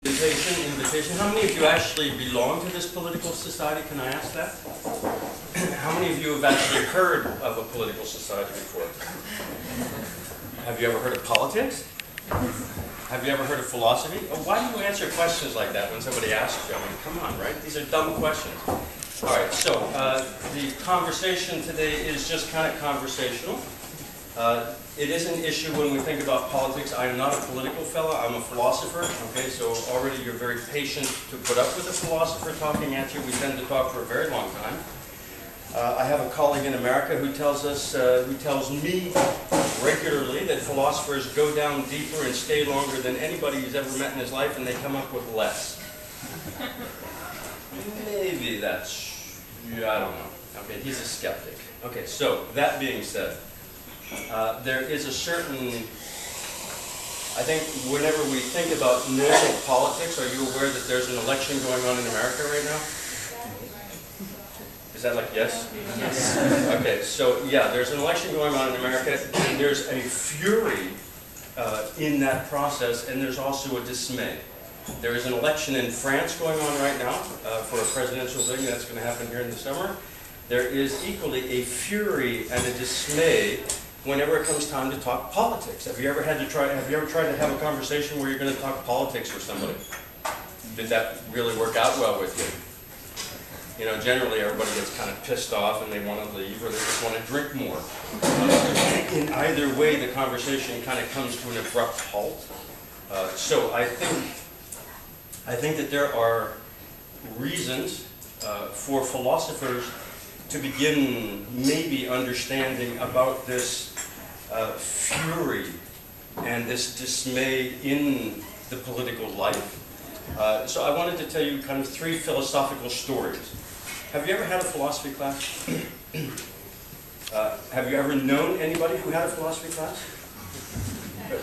Invitation. How many of you actually belong to this political society? Can I ask that? How many of you have actually heard of a political society before? Have you ever heard of politics? Have you ever heard of philosophy? Oh, why do you answer questions like that when somebody asks you? I mean, come on, right? These are dumb questions. All right, so the conversation today is just kind of conversational. It is an issue when we think about politics. I'm not a political fellow, I'm a philosopher. Okay, so already you're very patient to put up with a philosopher talking at you. We tend to talk for a very long time. I have a colleague in America who tells me regularly that philosophers go down deeper and stay longer than anybody he's ever met in his life, and they come up with less. Maybe that's, I don't know. Okay, he's a skeptic. Okay, so that being said, there is a certain, I think whenever we think about normal politics, are you aware that there's an election going on in America right now? Is that like yes? Yes. Okay, so yeah, there's an election going on in America, and there's a fury in that process, and there's also a dismay. There is an election in France going on right now for a presidential thing that's going to happen here in the summer. There is equally a fury and a dismay whenever it comes time to talk politics. Have you ever tried to have a conversation where you're going to talk politics with somebody? Did that really work out well with you? You know, generally everybody gets kind of pissed off and they want to leave, or they just want to drink more. In either way, the conversation kind of comes to an abrupt halt. So I think that there are reasons for philosophers to begin maybe understanding about this fury and this dismay in the political life. So I wanted to tell you kind of three philosophical stories. Have you ever had a philosophy class? Have you ever known anybody who had a philosophy class?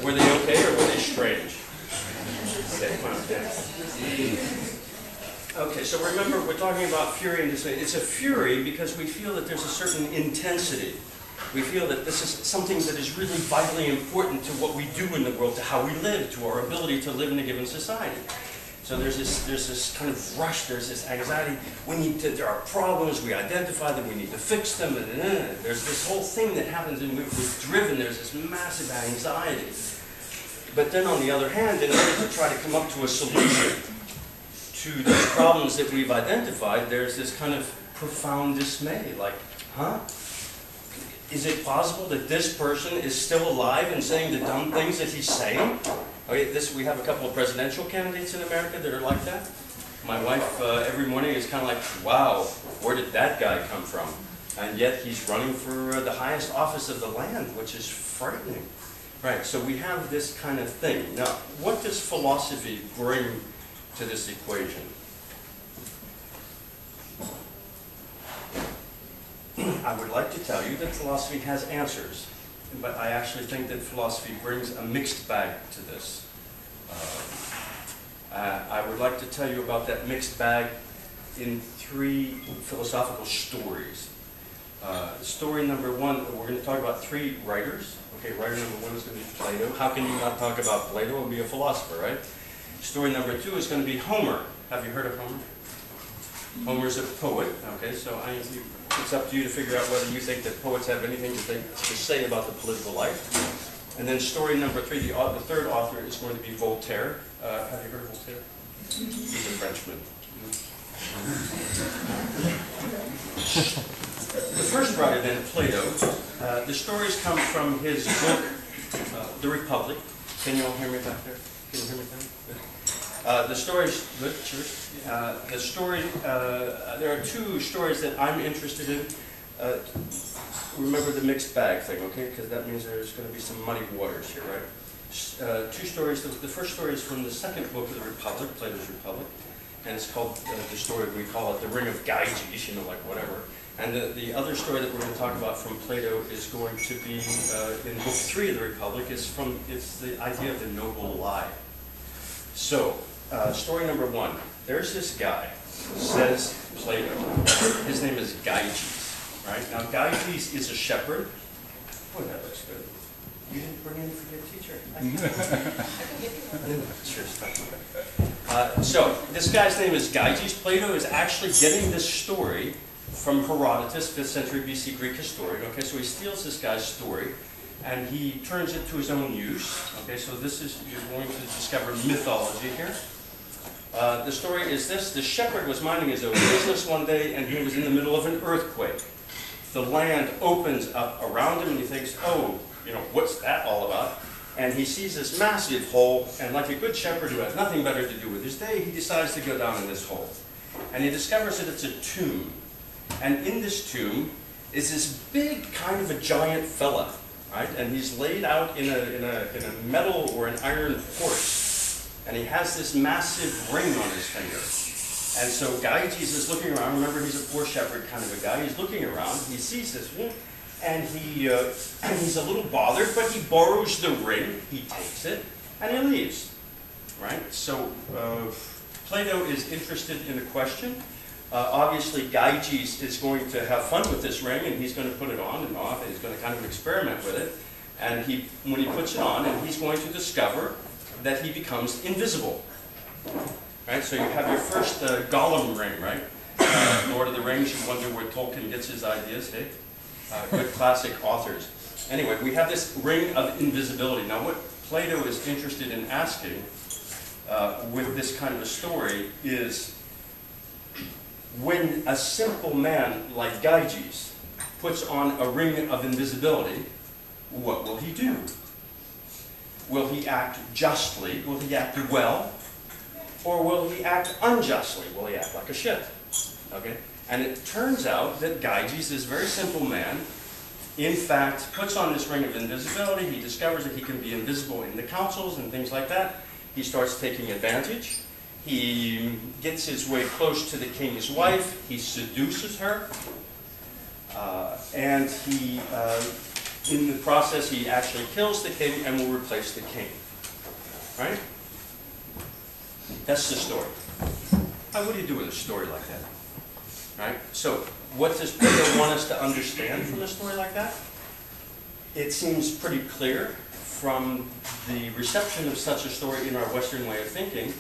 Were they okay or were they strange? Okay, fine. Okay, so remember, we're talking about fury and dismay. It's a fury because we feel that there's a certain intensity. We feel that this is something that is really vitally important to what we do in the world, to how we live, to our ability to live in a given society. So there's this kind of rush, there's this anxiety. There are problems, we identify them, we need to fix them. There's this whole thing that happens, and we're driven, there's this massive anxiety. But then on the other hand, in order to try to come up to a solution to these problems that we've identified, there's this kind of profound dismay, like, huh? Is it possible that this person is still alive and saying the dumb things that he's saying? Okay, we have a couple of presidential candidates in America that are like that. My wife every morning is kind of like, wow, where did that guy come from? And yet he's running for the highest office of the land, which is frightening. Right, so we have this kind of thing. Now, what does philosophy bring to this equation? I would like to tell you that philosophy has answers, but I actually think that philosophy brings a mixed bag to this. I would like to tell you about that mixed bag in three philosophical stories. Story number one, we're going to talk about three writers. Okay, writer number one is going to be Plato. How can you not talk about Plato and be a philosopher, right? Story number two is going to be Homer. Have you heard of Homer? Homer's a poet. Okay, so it's up to you to figure out whether you think that poets have anything to say about the political life. And then story number three, the third author is going to be Voltaire. Have you heard of Voltaire? He's a Frenchman. The first writer, then, Plato, the stories come from his book, The Republic. Can you all hear me back there? Can you hear me back there? The stories, good, cheers. There are two stories that I'm interested in. Remember the mixed bag thing, okay? Because that means there's going to be some muddy waters here, right? Two stories. The first story is from the second book of the Republic, Plato's Republic, and it's called the story, we call it the Ring of Gyges, you know, like whatever. And the other story that we're going to talk about from Plato is going to be in book 3 of the Republic. It's the idea of the noble lie. So, story number one. There's this guy, says Plato. His name is Gyges, right? Now, Gyges is a shepherd. Oh, that looks good. You didn't bring any for your teacher. Sure, So this guy's name is Gyges. Plato is actually getting this story from Herodotus, 5th century BC Greek historian. Okay, so he steals this guy's story and he turns it to his own use. Okay, so this is, you're going to discover mythology here. The story is this: the shepherd was minding his own business one day and he was in the middle of an earthquake. The land opens up around him and he thinks, oh, you know, what's that all about? And he sees this massive hole, and like a good shepherd who has nothing better to do with his day, he decides to go down in this hole. And he discovers that it's a tomb. And in this tomb is this big kind of a giant fella, right? And he's laid out in a metal or an iron horse. And he has this massive ring on his finger. And so Gyges is looking around. Remember, he's a poor shepherd kind of a guy. He's looking around. He sees this ring. And he's a little bothered, but he borrows the ring, he takes it, and he leaves. Right? So Plato is interested in the question. Obviously, Gyges is going to have fun with this ring, and he's going to put it on and off, and he's going to kind of experiment with it. And when he puts it on, and he's going to discover that he becomes invisible. Right? So you have your first Gollum ring, right? Lord of the Rings, you wonder where Tolkien gets his ideas, eh? Good classic authors. Anyway, we have this ring of invisibility. Now, what Plato is interested in asking with this kind of a story is, when a simple man like Gyges puts on a ring of invisibility, what will he do? Will he act justly? Will he act well? Or will he act unjustly? Will he act like a shit? Okay? And it turns out that Gyges, this very simple man, in fact, puts on this ring of invisibility. He discovers that he can be invisible in the councils and things like that. He starts taking advantage. He gets his way close to the king's wife. He seduces her. And in the process, he actually kills the king and will replace the king. Right? That's the story. What do you do with a story like that? Right? So, what does Plato want us to understand from a story like that? It seems pretty clear from the reception of such a story in our Western way of thinking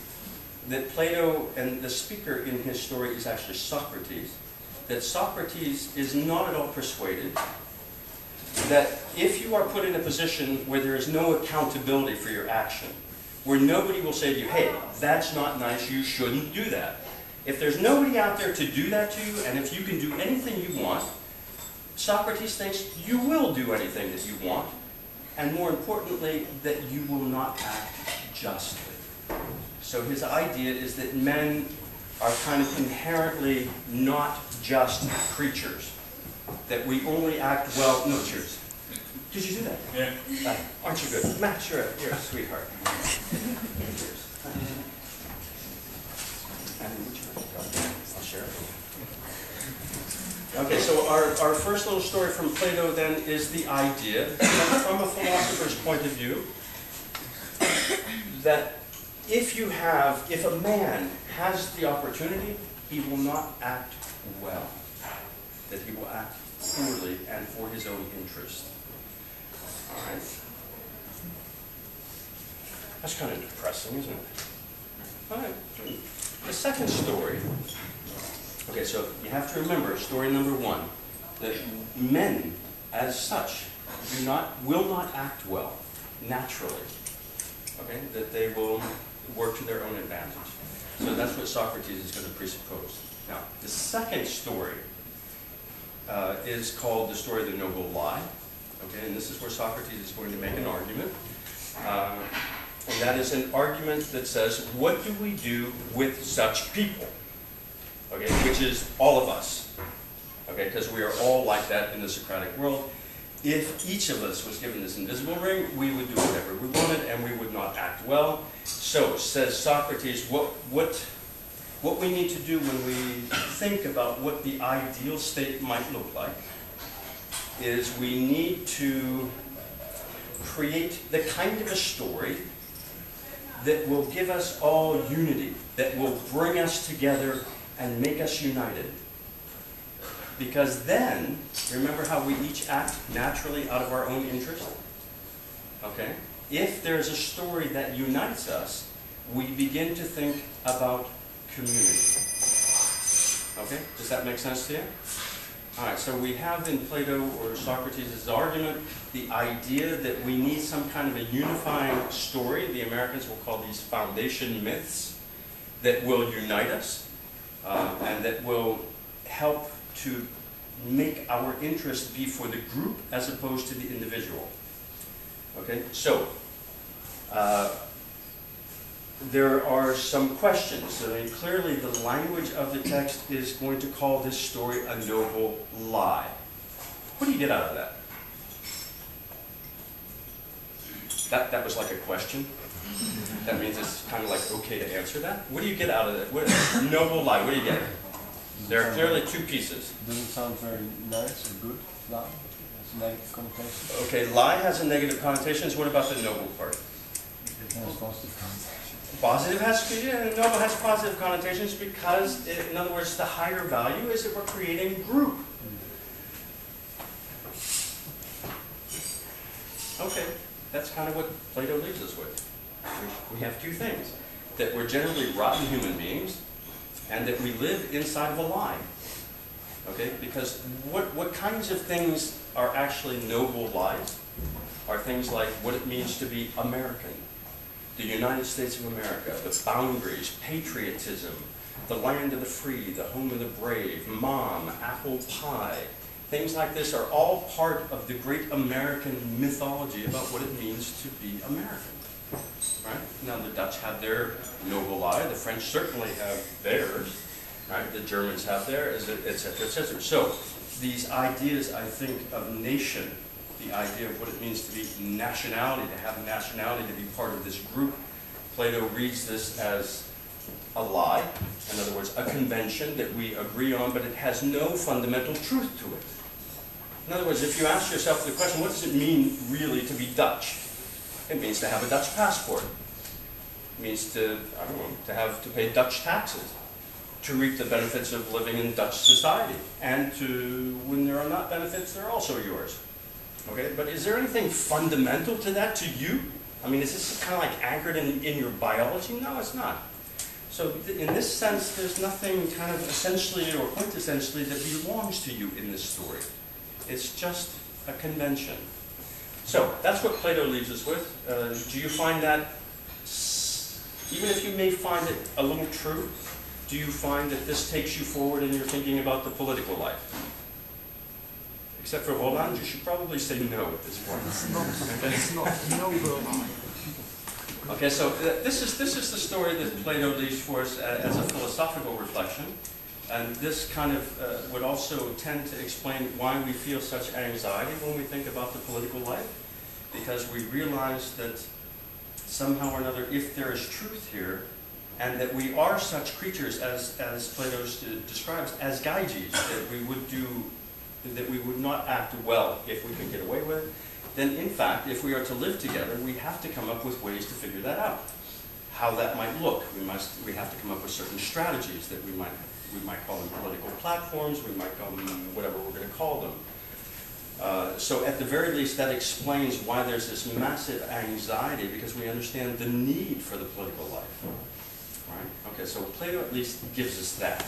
that Plato, and the speaker in his story is actually Socrates, that Socrates is not at all persuaded that if you are put in a position where there is no accountability for your action, where nobody will say to you, hey, that's not nice, you shouldn't do that. If there's nobody out there to do that to you, and if you can do anything you want, Socrates thinks you will do anything that you want, and more importantly, that you will not act justly. So his idea is that men are kind of inherently not just creatures, that we only act well. No, cheers. Did you do that? Yeah. Aren't you good? Max, you're a sweetheart. Cheers. I'll share it. Okay, so our first little story from Plato then is the idea, from a philosopher's point of view, that if a man has the opportunity, he will not act well. That he will act poorly and for his own interest. All right. That's kind of depressing, isn't it? All right. The second story, okay, so you have to remember, story number one, that men, as such, will not act well, naturally. Okay, that they will work to their own advantage. So that's what Socrates is going to presuppose. Now, the second story is called the story of the noble lie. Okay, and this is where Socrates is going to make an argument. And that is an argument that says, what do we do with such people? Okay, which is all of us. Okay, because we are all like that in the Socratic world. If each of us was given this invisible ring, we would do whatever we wanted and we would not act well. So, says Socrates, what we need to do when we think about what the ideal state might look like is we need to create the kind of a story that will give us all unity, that will bring us together and make us united. Because then, remember how we each act naturally out of our own. own interest. Okay? If there's a story that unites us, we begin to think about community. Okay, does that make sense to you? All right, so we have in Plato or Socrates' argument the idea that we need some kind of a unifying story. The Americans will call these foundation myths that will unite us and that will help to make our interest be for the group as opposed to the individual. Okay, so there are some questions. I mean, clearly the language of the text is going to call this story a noble lie. What do you get out of that? That was like a question. That means it's kind of like okay to answer that. What do you get out of it? What, noble lie, what do you get? There are clearly two pieces. Doesn't sound very nice or good. Lie has a negative connotation. Okay, lie has a negative connotation. What about the noble part? It has positive connotation. Positive has, yeah, noble has positive connotations because, in other words, the higher value is that we're creating group. Okay, that's kind of what Plato leaves us with. We have two things. That we're generally rotten human beings, and that we live inside of a lie. Okay, because what kinds of things are actually noble lies are things like what it means to be American. The United States of America, the boundaries, patriotism, the land of the free, the home of the brave, mom, apple pie. Things like this are all part of the great American mythology about what it means to be American. Right? Now the Dutch have their noble lie, the French certainly have theirs, right? The Germans have theirs, etc., etc. So these ideas, I think, of nation, the idea of what it means to be nationality, to have nationality, to be part of this group. Plato reads this as a lie, in other words, a convention that we agree on, but it has no fundamental truth to it. In other words, if you ask yourself the question, what does it mean really to be Dutch? It means to have a Dutch passport. It means to, I don't know, to pay Dutch taxes, to reap the benefits of living in Dutch society, and to, when there are not benefits, they're also yours. Okay, but is there anything fundamental to that, to you? I mean, is this kind of like anchored in your biology? No, it's not. So in this sense, there's nothing kind of essentially or quintessentially that belongs to you in this story. It's just a convention. So that's what Plato leaves us with. Do you find that, even if you may find it a little true, do you find that this takes you forward in your thinking about the political life? Except for Roland, you should probably say no at this point. It's not noble. Okay, so this is the story that Plato leaves for us as a philosophical reflection, and this kind of would also tend to explain why we feel such anxiety when we think about the political life, because we realize that somehow or another, if there is truth here, and that we are such creatures as Plato describes as gaijis, that we would not act well if we could get away with, then in fact, if we are to live together, we have to come up with ways to figure that out. How that might look. We have to come up with certain strategies that we might call them political platforms, we might call them whatever we're going to call them. So at the very least, that explains why there's this massive anxiety, because we understand the need for the political life. Right? Okay, so Plato at least gives us that.